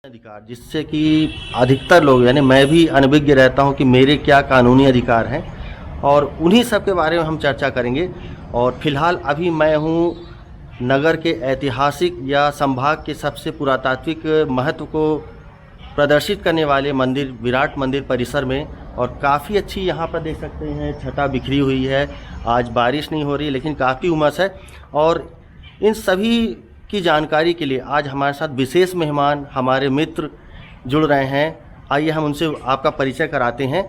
अधिकार जिससे कि अधिकतर लोग यानी मैं भी अनभिज्ञ रहता हूं कि मेरे क्या कानूनी अधिकार हैं और उन्हीं सब के बारे में हम चर्चा करेंगे। और फिलहाल अभी मैं हूं नगर के ऐतिहासिक या संभाग के सबसे पुरातात्विक महत्व को प्रदर्शित करने वाले मंदिर विराट मंदिर परिसर में। और काफ़ी अच्छी यहाँ पर देख सकते हैं छटा बिखरी हुई है। आज बारिश नहीं हो रही लेकिन काफ़ी उमस है। और इन सभी की जानकारी के लिए आज हमारे साथ विशेष मेहमान हमारे मित्र जुड़ रहे हैं। आइए हम उनसे आपका परिचय कराते हैं।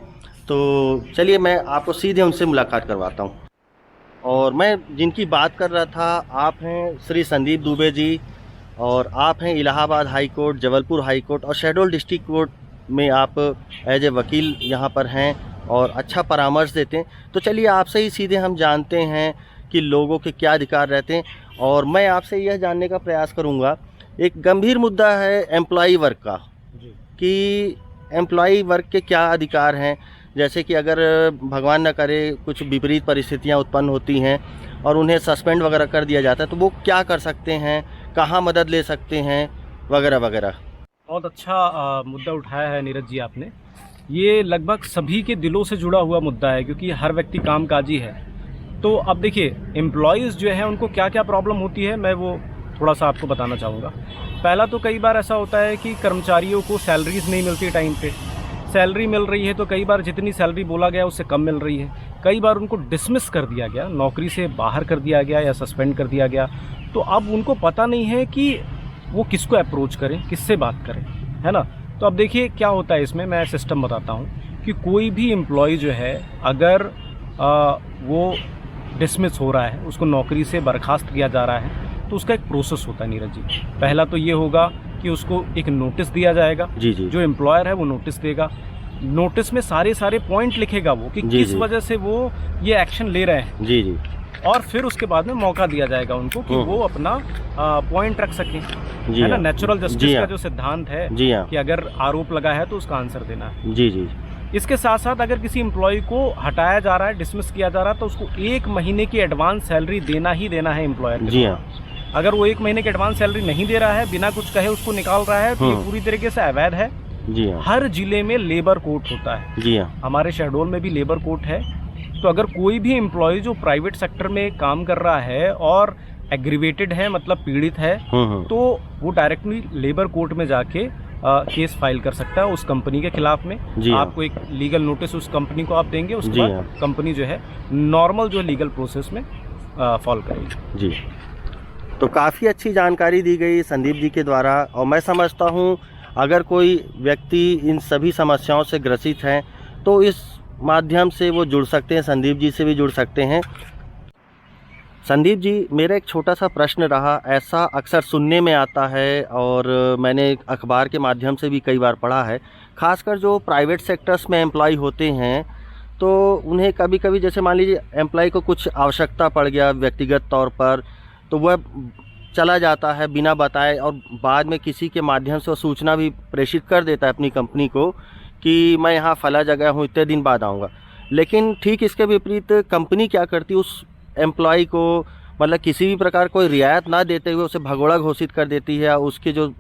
तो चलिए मैं आपको सीधे उनसे मुलाकात करवाता हूं। और मैं जिनकी बात कर रहा था आप हैं श्री संदीप दुबे जी और आप हैं Allahabad high court, Jabalpur high court और शहडोल डिस्ट्रिक्ट कोर्ट में आप एज ए वकील यहाँ पर हैं और अच्छा परामर्श देते हैं। तो चलिए आपसे ही सीधे हम जानते हैं कि लोगों के क्या अधिकार रहते हैं। और मैं आपसे यह जानने का प्रयास करूंगा, एक गंभीर मुद्दा है एम्प्लॉई वर्क का कि एम्प्लॉई वर्क के क्या अधिकार हैं। जैसे कि अगर भगवान न करे कुछ विपरीत परिस्थितियां उत्पन्न होती हैं और उन्हें सस्पेंड वगैरह कर दिया जाता है तो वो क्या कर सकते हैं, कहाँ मदद ले सकते हैं वगैरह वगैरह। बहुत अच्छा मुद्दा उठाया है नीरज जी आपने। ये लगभग सभी के दिलों से जुड़ा हुआ मुद्दा है क्योंकि हर व्यक्ति कामकाजी है। तो अब देखिए एम्प्लॉयज़ जो है उनको क्या क्या प्रॉब्लम होती है मैं वो थोड़ा सा आपको बताना चाहूँगा। पहला तो कई बार ऐसा होता है कि कर्मचारियों को सैलरीज नहीं मिलती टाइम पे। सैलरी मिल रही है तो कई बार जितनी सैलरी बोला गया उससे कम मिल रही है। कई बार उनको डिसमिस कर दिया गया, नौकरी से बाहर कर दिया गया या सस्पेंड कर दिया गया। तो अब उनको पता नहीं है कि वो किसको अप्रोच करें, किससे बात करें, है ना। तो अब देखिए क्या होता है इसमें, मैं सिस्टम बताता हूँ कि कोई भी एम्प्लॉय जो है अगर वो डिसमिस हो रहा है, उसको नौकरी से बर्खास्त किया जा रहा है तो उसका एक प्रोसेस होता है नीरज जी। पहला तो ये होगा कि उसको एक नोटिस दिया जाएगा। जी जी। जो एम्प्लॉयर है वो नोटिस देगा। नोटिस में सारे पॉइंट लिखेगा वो कि किस वजह से वो ये एक्शन ले रहे हैं। जी जी। और फिर उसके बाद में मौका दिया जाएगा उनको कि वो अपना पॉइंट रख सकें, है ना। नेचुरल जस्टिस का जो सिद्धांत है कि अगर आरोप लगा है तो उसका आंसर देना है। जी जी। इसके साथ साथ अगर किसी एम्प्लॉय को हटाया जा रहा है, डिसमिस किया जा रहा है तो उसको 1 महीने की एडवांस सैलरी देना ही देना है एम्प्लॉयर। जी हाँ। अगर वो 1 महीने की एडवांस सैलरी नहीं दे रहा है, बिना कुछ कहे उसको निकाल रहा है तो ये पूरी तरीके से अवैध है। जी हाँ। हर जिले में लेबर कोर्ट होता है। जी हाँ। हमारे शहडोल में भी लेबर कोर्ट है। तो अगर कोई भी एम्प्लॉय जो प्राइवेट सेक्टर में काम कर रहा है और एग्रीवेटेड है मतलब पीड़ित है तो वो डायरेक्टली लेबर कोर्ट में जाके केस फाइल कर सकता है उस कंपनी के खिलाफ में। आपको एक लीगल नोटिस उस कंपनी को आप देंगे, उसके बाद कंपनी जो है नॉर्मल जो लीगल प्रोसेस में फॉलो करेगी। जी। तो काफ़ी अच्छी जानकारी दी गई संदीप जी के द्वारा। और मैं समझता हूँ अगर कोई व्यक्ति इन सभी समस्याओं से ग्रसित हैं तो इस माध्यम से वो जुड़ सकते हैं, संदीप जी से भी जुड़ सकते हैं। संदीप जी, मेरा एक छोटा सा प्रश्न रहा, ऐसा अक्सर सुनने में आता है और मैंने अखबार के माध्यम से भी कई बार पढ़ा है, खासकर जो प्राइवेट सेक्टर्स में एम्प्लॉय होते हैं तो उन्हें कभी कभी जैसे मान लीजिए एम्प्लॉय को कुछ आवश्यकता पड़ गया व्यक्तिगत तौर पर तो वह चला जाता है बिना बताए और बाद में किसी के माध्यम से वो सूचना भी प्रेषित कर देता है अपनी कंपनी को कि मैं यहाँ फला जगह हूँ, इतने दिन बाद आऊँगा। लेकिन ठीक इसके विपरीत कंपनी क्या करती है, उस एम्प्लॉय को मतलब किसी भी प्रकार कोई रियायत ना देते हुए उसे भगोड़ा घोषित कर देती है। उसके जो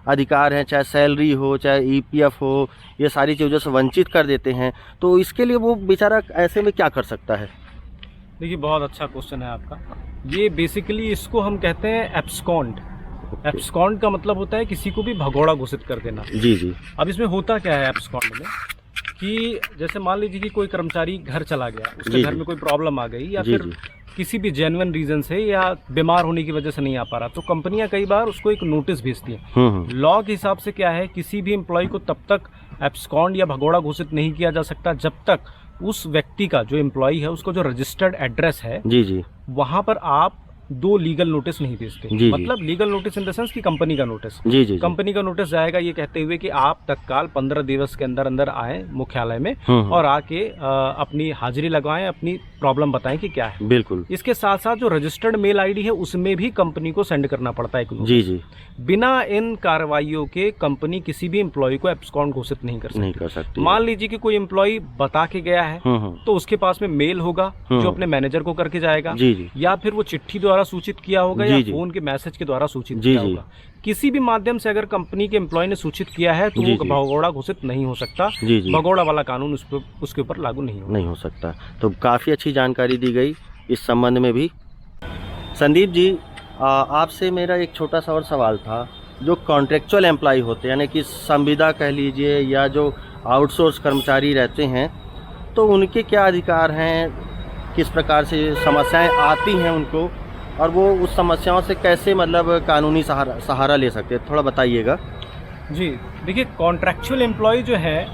अधिकार हैं, चाहे सैलरी हो चाहे ईपीएफ हो, ये सारी चीज़ों से वंचित कर देते हैं। तो इसके लिए वो बेचारा ऐसे में क्या कर सकता है? देखिए बहुत अच्छा क्वेश्चन है आपका। ये बेसिकली इसको हम कहते हैं एब्सकॉन्ड। एब्सकॉन्ड का मतलब होता है किसी को भी भगोड़ा घोषित कर देना। जी जी। अब इसमें होता क्या है एब्सकॉन्ड में कि जैसे मान लीजिए कि कोई कर्मचारी घर चला गया, उसके घर में कोई प्रॉब्लम आ गई या फिर किसी भी जेन्युइन रीजन से या बीमार होने की वजह से नहीं आ पा रहा तो कंपनियां कई बार उसको एक नोटिस भेजती हैं। लॉ के हिसाब से क्या है, किसी भी एम्प्लॉय को तब तक एब्सकॉन्ड या भगोड़ा घोषित नहीं किया जा सकता जब तक उस व्यक्ति का जो एम्प्लॉय है उसको जो रजिस्टर्ड एड्रेस है वहां पर आप 2 लीगल नोटिस नहीं भेजते। मतलब legal notice in the sense कि कंपनी का नोटिस। कंपनी का नोटिस जाएगा ये कहते हुए कि आप तत्काल 15 दिवस के अंदर अंदर आए मुख्यालय में और आके अपनी हाजिरी लगवाएं, अपनी प्रॉब्लम बताएं कि क्या है। बिल्कुल। इसके साथ साथ जो रजिस्टर्ड मेल आईडी है उसमें भी कंपनी को सेंड करना पड़ता है एक नोटिस। बिना इन कार्रवाइयों के कंपनी किसी भी एम्प्लॉय को एब्सकॉन्ड घोषित नहीं कर सकती। मान लीजिए कि कोई एम्प्लॉय बता के गया है तो उसके पास में मेल होगा जो अपने मैनेजर को करके जाएगा या फिर वो चिट्ठी द्वारा सूचित किया होगा या फोन के मैसेज के द्वारा सूचित किया होगा। किसी भी माध्यम से अगर कंपनी के एम्प्लॉय ने सूचित किया है तो वो भगोड़ा घोषित नहीं हो सकता। भगोड़ा वाला कानून उसके ऊपर लागू नहीं हो सकता। तो काफ़ी अच्छी जानकारी दी गई इस संबंध में भी। संदीप जी, आपसे मेरा एक छोटा सा और सवाल था। जो कॉन्ट्रेक्चुअल एम्प्लॉय होते हैं, यानी कि संविदा कह लीजिए या जो आउटसोर्स कर्मचारी रहते हैं, तो उनके क्या अधिकार हैं, किस प्रकार से समस्याएं आती हैं उनको, और वो उस समस्याओं से कैसे मतलब कानूनी सहारा ले सकते हैं, थोड़ा बताइएगा। जी देखिए, कॉन्ट्रैक्चुअल एम्प्लॉय जो है,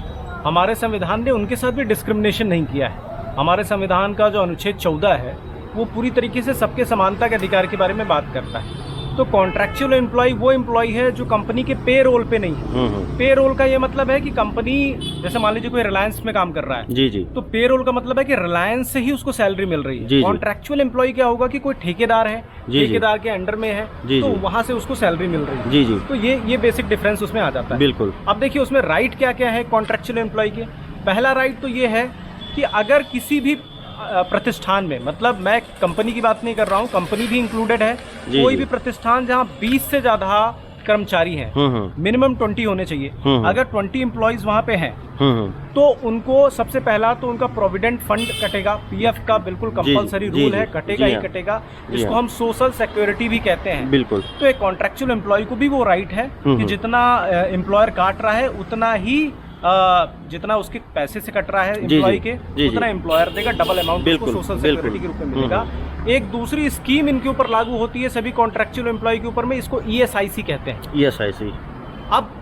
हमारे संविधान ने उनके साथ भी डिस्क्रिमिनेशन नहीं किया है। हमारे संविधान का जो अनुच्छेद 14 है वो पूरी तरीके से सबके समानता के अधिकार के बारे में बात करता है। तो कॉन्ट्रैक्चुअल एम्प्लॉय वो एम्प्लॉय है जो कंपनी के पे रोल पे नहीं है। पे रोल का ये मतलब है कि कंपनी, जैसे मान लीजिए कोई रिलायंस में काम कर रहा है, जी, तो पे रोल का मतलब है कि रिलायंस से ही उसको सैलरी मिल रही है। कॉन्ट्रैक्चुअल एम्प्लॉय क्या होगा कि कोई ठेकेदार है, ठेकेदार के अंडर में है, तो वहां से उसको सैलरी मिल रही है। तो ये बेसिक डिफरेंस उसमें आ जाता है। बिल्कुल। अब देखिए उसमें राइट क्या क्या है कॉन्ट्रैक्चुअल एम्प्लॉय के। पहला राइट तो ये है कि अगर किसी भी प्रतिष्ठान में, मतलब मैं कंपनी की बात नहीं कर रहा हूँ, कंपनी भी इंक्लूडेड है, कोई भी प्रतिष्ठान जहाँ 20 से ज्यादा कर्मचारी हैं, मिनिमम 20 होने चाहिए। अगर 20 एम्प्लॉइज वहाँ पे हैं तो उनको सबसे पहला तो उनका प्रोविडेंट फंड कटेगा, पीएफ का बिल्कुल कंपलसरी रूल है, कटेगा ही कटेगा, जिसको हम सोशल सिक्योरिटी भी कहते हैं। बिल्कुल। तो एक कॉन्ट्रैक्चुअल एम्प्लॉय को भी वो राइट है कि जितना एम्प्लॉयर काट रहा है उतना ही जितना उसके पैसे से कट रहा है एम्प्लॉय के, उतना एम्प्लॉयर देगा, डबल अमाउंट उसको सोशल सिक्योरिटी के रूप में मिलेगा। एक दूसरी स्कीम इनके ऊपर लागू होती है सभी कॉन्ट्रैक्चुअल एम्प्लॉय के ऊपर में, इसको ईएसआईसी कहते हैं। ईएसआईसी। अब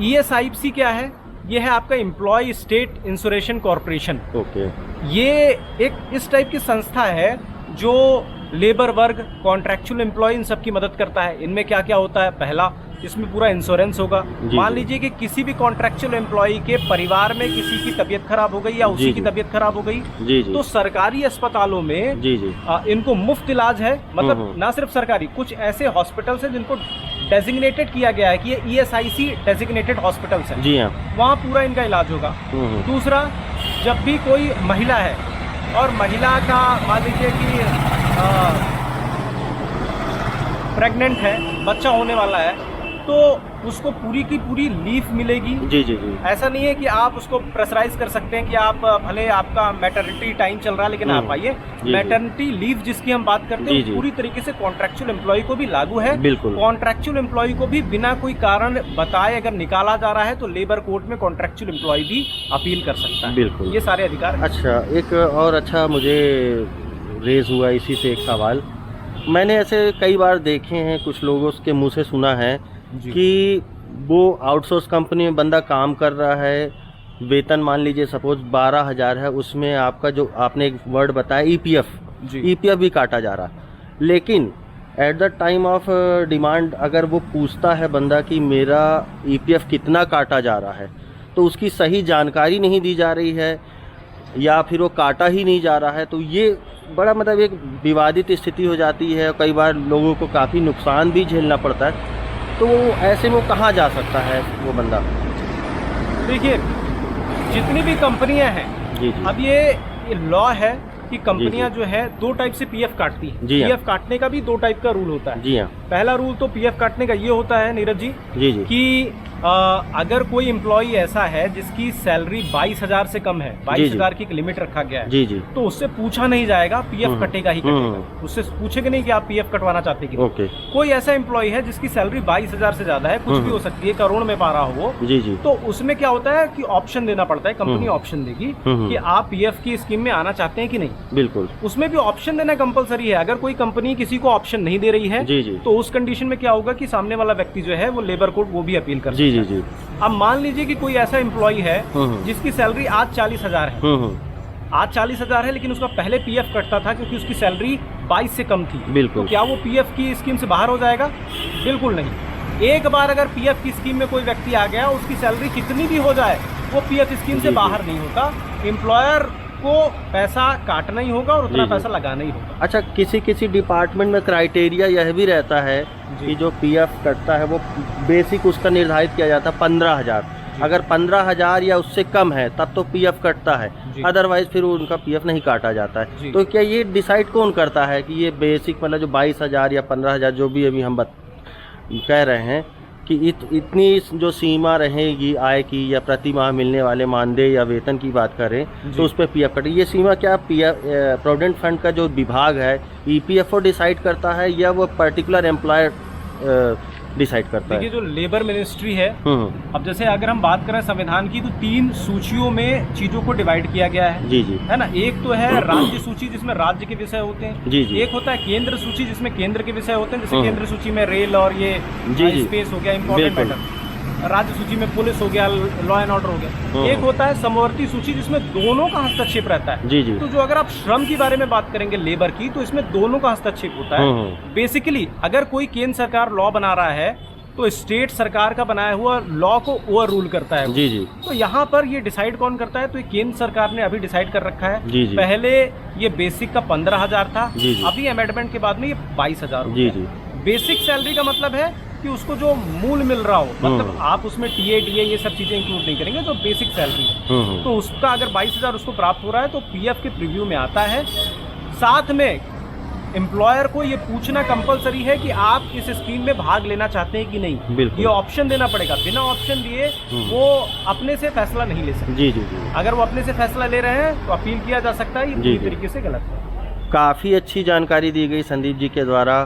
ईएसआईसी क्या है? ये है आपका employee state insurance corporation. Okay. ये एक इस टाइप की संस्था है जो लेबर वर्ग, कॉन्ट्रैक्चुअल एम्प्लॉय, इन सब की मदद करता है। इनमें क्या क्या होता है? पहला, इसमें पूरा इंश्योरेंस होगा। मान लीजिए कि किसी भी कॉन्ट्रैक्चुअल एम्प्लॉय के परिवार में किसी की तबीयत खराब हो गई या उसी की तबीयत खराब हो गई, तो सरकारी अस्पतालों में इनको मुफ्त इलाज है। मतलब ना सिर्फ सरकारी, कुछ ऐसे हॉस्पिटल्स हैं जिनको डेजिग्नेटेड किया गया है कि ये ईएसआईसी डेजिग्नेटेड हॉस्पिटल्स हैं, जी हाँ, वहाँ पूरा इनका इलाज होगा। दूसरा, जब भी कोई महिला है और महिला का मान लीजिए कि प्रेग्नेंट है, बच्चा होने वाला है, तो उसको पूरी की पूरी लीव मिलेगी। जी जी जी। ऐसा नहीं है कि आप उसको प्रेशराइज कर सकते हैं कि आप भले आपका मैटरनिटी टाइम चल रहा है लेकिन आप आइए। मैटरनिटी लीव जिसकी हम बात करते हैं पूरी तरीके से कॉन्ट्रैक्चुअल एम्प्लॉय को भी लागू है। बिल्कुल। कॉन्ट्रैक्चुअल एम्प्लॉय को भी बिना कोई कारण बताए अगर निकाला जा रहा है तो लेबर कोर्ट में कॉन्ट्रैक्चुअल एम्प्लॉय भी अपील कर सकता है। बिल्कुल, ये सारे अधिकार। अच्छा, एक और अच्छा मुझे रेज हुआ इसी से एक सवाल। मैंने ऐसे कई बार देखे हैं, कुछ लोगों के मुँह से सुना है कि वो आउटसोर्स कंपनी में बंदा काम कर रहा है, वेतन मान लीजिए सपोज 12,000 है, उसमें आपका जो आपने एक वर्ड बताया ईपीएफ भी काटा जा रहा, लेकिन at the time of demand अगर वो पूछता है बंदा कि मेरा ईपीएफ कितना काटा जा रहा है, तो उसकी सही जानकारी नहीं दी जा रही है या फिर वो काटा ही नहीं जा रहा है, तो ये बड़ा मतलब एक विवादित स्थिति हो जाती है। कई बार लोगों को काफ़ी नुकसान भी झेलना पड़ता है। तो ऐसे में कहाँ जा सकता है वो बंदा? देखिए, जितनी भी कंपनियां हैं, अब ये लॉ है कि कंपनियां जो है दो टाइप से पीएफ काटती हैं। पीएफ काटने का भी दो टाइप का रूल होता है। जी हाँ। पहला रूल तो पीएफ काटने का ये होता है नीरज जी, कि अगर कोई एम्प्लॉय ऐसा है जिसकी सैलरी 22,000 से कम है, 22,000 की एक लिमिट रखा गया है, तो उससे पूछा नहीं जाएगा पीएफ कटेगा ही कटेगा, उससे पूछेगा नहीं कि आप पीएफ कटवाना चाहते हैं कि कोई ऐसा एम्प्लॉय है जिसकी सैलरी 22,000 से ज्यादा है, कुछ भी हो सकती है, करोड़ में पा रहा हो वो, तो उसमें क्या होता है कि ऑप्शन देना पड़ता है। कंपनी ऑप्शन देगी कि आप पीएफ की स्कीम में आना चाहते हैं कि नहीं। बिल्कुल, उसमें भी ऑप्शन देना कंपलसरी है। अगर कोई कंपनी किसी को ऑप्शन नहीं दे रही है तो उस कंडीशन में क्या होगा कि सामने वाला व्यक्ति जो है वो लेबर कोर्ट वो भी अपील कर सकता है। जी। अब मान लीजिए कि कोई ऐसा एम्प्लॉय है जिसकी सैलरी आज 40,000 है, आज 40,000 है, लेकिन उसका पहले पीएफ कटता था क्योंकि उसकी सैलरी 22 से कम थी। बिल्कुल। तो क्या वो पीएफ की स्कीम से बाहर हो जाएगा? बिल्कुल नहीं। एक बार अगर पीएफ की स्कीम में कोई व्यक्ति आ गया, उसकी सैलरी कितनी भी हो जाए, वो पीएफ स्कीम से बाहर नहीं होता। एम्प्लॉयर को पैसा काटना ही होगा और उतना पैसा लगाना ही होगा। अच्छा, किसी डिपार्टमेंट में क्राइटेरिया यह भी रहता है कि जो पीएफ कटता है वो बेसिक उसका निर्धारित किया जाता है 15,000। अगर 15,000 या उससे कम है तब तो पीएफ कटता है, अदरवाइज फिर उनका पीएफ नहीं काटा जाता है। तो क्या ये डिसाइड कौन करता है कि ये बेसिक मतलब जो 22,000 या 15,000 जो भी अभी हम कह रहे हैं, कि इतनी जो सीमा रहेगी आय की या प्रति माह मिलने वाले मानदेय या वेतन की बात करें तो उस पर पीएफ कटे, ये सीमा क्या पीएफ प्रोविडेंट फंड का जो विभाग है ईपीएफओ डिसाइड करता है या वो पर्टिकुलर एम्प्लॉयर डिसाइड करता है? देखिए जो लेबर मिनिस्ट्री है, अब जैसे अगर हम बात करें संविधान की तो 3 सूचियों में चीजों को डिवाइड किया गया है। जी जी, है ना। एक तो है राज्य सूची जिसमें राज्य के विषय होते हैं। जी जी। एक होता है केंद्र सूची जिसमें केंद्र के विषय होते हैं, जैसे केंद्र सूची में रेल और ये स्पेस हो गया, इंपॉर्टेंट मैटर। राज्य सूची में पुलिस हो गया, लॉ एंड ऑर्डर हो गया। एक होता है समवर्ती सूची जिसमें दोनों का हस्तक्षेप रहता है। जी जी। तो जो अगर आप श्रम की बारे में बात करेंगे लेबर की, तो इसमें दोनों का हस्तक्षेप होता है। बेसिकली अगर कोई केंद्र सरकार लॉ बना रहा है तो स्टेट सरकार का बनाया हुआ लॉ को ओवर रूल करता है। जी जी। तो यहाँ पर ये डिसाइड कौन करता है? तो ये केंद्र सरकार ने अभी डिसाइड कर रखा है। जी जी। पहले ये बेसिक का 15,000 था। जी जी। अभी अमेंडमेंट के बाद में ये 22,000। जी जी। बेसिक सैलरी का मतलब है कि उसको जो मूल मिल रहा हो, मतलब आप उसमें टीए डीए ये सब चीजें इंक्लूड नहीं करेंगे, तो बेसिक सैलरी है। तो उसका अगर 22,000 उसको प्राप्त हो रहा है तो पीएफ के प्रीव्यू में आता है। साथ में एम्प्लॉयर को ये पूछना कंपलसरी है कि आप इस स्कीम में भाग लेना चाहते हैं कि नहीं। ये ऑप्शन देना पड़ेगा। बिना ऑप्शन दिए वो अपने से फैसला नहीं ले सकते। जी जी जी। अगर वो अपने से फैसला ले रहे हैं तो अपील किया जा सकता है। ये पूरी तरीके से गलत है। काफ़ी अच्छी जानकारी दी गई संदीप जी के द्वारा।